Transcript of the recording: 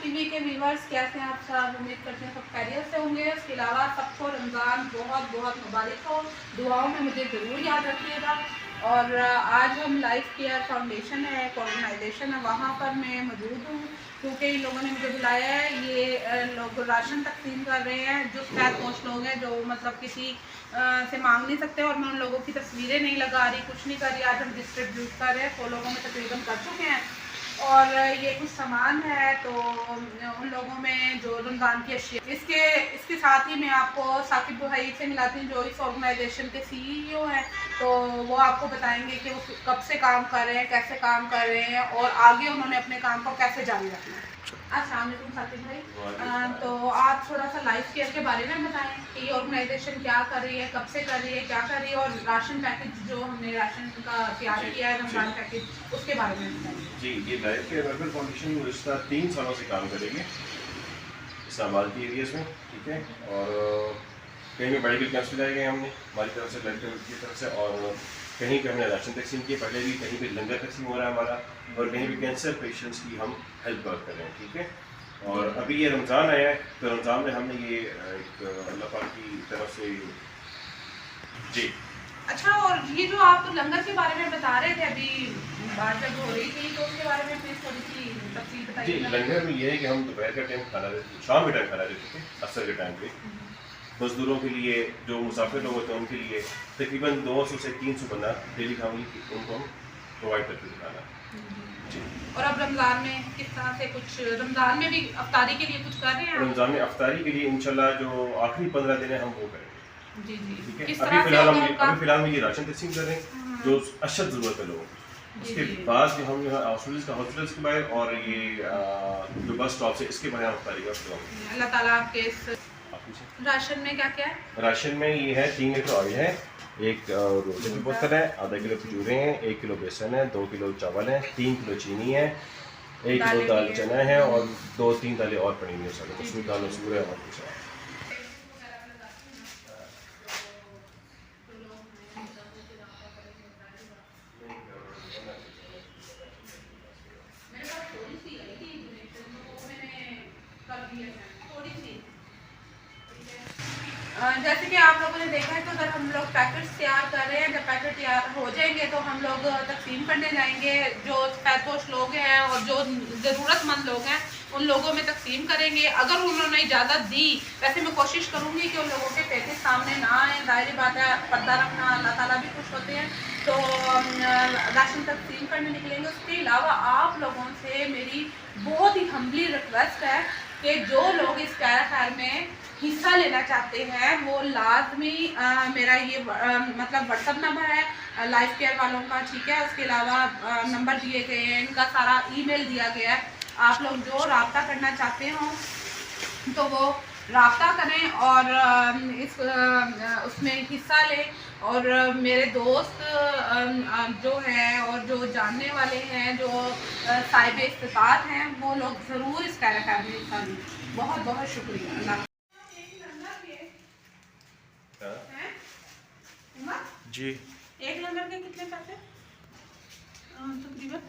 TV के viewers, कैसे हैं आप सब? उम्मीद करते हैं सब खैरियत से होंगे। इसके अलावा सबको रमज़ान बहुत बहुत मुबारक हो। दुआओं में मुझे ज़रूर याद रखिएगा। और आज हम लाइफ केयर फाउंडेशन है, एक ऑर्गेनाइजेशन है, वहाँ पर मैं मौजूद हूँ क्योंकि इन लोगों ने मुझे बुलाया है। ये लोग राशन तकसीम कर रहे हैं, जो खैरपोश लोग हैं, जो मतलब किसी से मांग नहीं सकते। और मैं उन लोगों की तस्वीरें नहीं लगा रही, कुछ नहीं कर रही। आज हम डिस्ट्रीब्यूट कर रहे हैं, 100 लोगों में तकरीबन कर चुके हैं। और ये कुछ सामान है तो उन लोगों में जो रमज़ान की अशिया, इसके साथ ही मैं आपको साकिब भाई से मिलाती हूँ जो इस ऑर्गेनाइजेशन के CEO हैं। तो वो आपको बताएंगे कि वो कब से काम कर रहे हैं, कैसे काम कर रहे हैं और आगे उन्होंने अपने काम को कैसे जारी रखना है। अस्सलाम वालेकुम साकिब भाई, तो आप थोड़ा सा लाइफ केयर के बारे में बताएं कि ये ऑर्गेनाइजेशन क्या कर रही है, कब से कर रही है, क्या कर रही है, और राशन पैकेज जो हमने राशन का तैयार किया है, रमज़ान पैकेज, उसके बारे में बताएं। जी, ये लाइफ केयर वेलफेयर फाउंडेशन गुज़श्ता 3 सालों से काम करेगी इस्लामाबाद के एरियाज़ में, ठीक है। और कहीं भी मेडिकल कैंप्स लगाए गए हमने हमारी तरफ से, ब्लड बैंक की तरफ से, और कहीं पे हमने राशन तकसीम किए पहले भी, कहीं पे लंगर तकसीम हो रहा है हमारा, और कहीं भी कैंसर पेशेंट्स की हम हेल्प कर रहे हैं, ठीक है। और अभी ये रमज़ान आया है तो रमज़ान में हमने ये एक अल्लाह पाक की तरफ से जी। अच्छा, और ये जो आप लंगर के बारे में बता रहे थे अभी बात जब हो रही थी, तो उसके बारे में प्लीज थोड़ी सी तफसील जी, बताइए। लंगर में ये है कि हम दोपहर का टाइम खाना देते, शाम के टाइम खाना देते थे, असर के टाइम पे मजदूरों के लिए, जो मुसाफिर लोग होते हैं उनके लिए तकरीबन 200 से 300 बंदा डेली खाने उनको हम प्रोवाइड करते थे खाना। जी। और अब रमज़ान में किस तरह से, कुछ रमज़ान में भी अफ्तारी के लिए कुछ कर रहे हैं आप? रमज़ान में अफ्तारी के लिए इंशाल्लाह जो आखिरी 15 दिन है हम वो करेंगे। जी जी, ठीक है। किस अभी तरह से फिलहाल होगा आपका? हम ये राशन तकसीम कर रहे हैं जो अशद ज़रूरत है लोगों को। उसके बाद जो हम हॉस्पिटल्स के बाहर और ये जो बस स्टॉप है इसके बाहर हम अफ्तारी का प्रोग्राम। अल्लाह ताला आपके इस राशन में क्या क्या है? राशन में ये है 3 लीटर ऑयल है, 1 रोज़े की बोतल है, आधा किलो खजूरें हैं, 1 किलो बेसन है, 2 किलो चावल है, 3 किलो चीनी है, 1 किलो दाल चना है, और 2-3 दालें और पड़ी हुई है, उसमें दाल मसूर है और कुछ है। जैसे कि आप लोगों ने देखा है, तो अगर हम लोग पैकेट्स तैयार कर रहे हैं, जब पैकेट तैयार हो जाएंगे तो हम लोग तकसीम करने जाएंगे। जो खैरपोश लोग हैं और जो ज़रूरतमंद लोग हैं उन लोगों में तकसीम करेंगे। अगर उन्होंने इजाज़त दी, वैसे मैं कोशिश करूँगी कि उन लोगों के पैकेट सामने ना आए, ज़ाहिर बात है, पर्दा रखना, अल्लाह ताला भी खुश होते हैं। तो राशन तकसीम करने निकलेंगे। उसके अलावा आप लोगों से मेरी बहुत ही हम्बली रिक्वेस्ट है कि जो लोग इस खैर में हिस्सा लेना चाहते हैं वो लाजमी मेरा ये मतलब व्हाट्सअप नंबर है लाइफ केयर वालों का, ठीक है। उसके अलावा नंबर दिए गए हैं, इनका सारा ईमेल दिया गया है। आप लोग जो रब्ता करना चाहते हो तो वो रब्ता करें और उसमें हिस्सा लें। और मेरे दोस्त जो हैं और जो जानने वाले हैं, जो साहिब इस्तिताअत हैं, वो लोग ज़रूर इस कार्यक्रम में हिस्सा लें। बहुत बहुत शुक्रिया। अल्लाह जी। एक लंगर के कितने पैसे तकरीबन?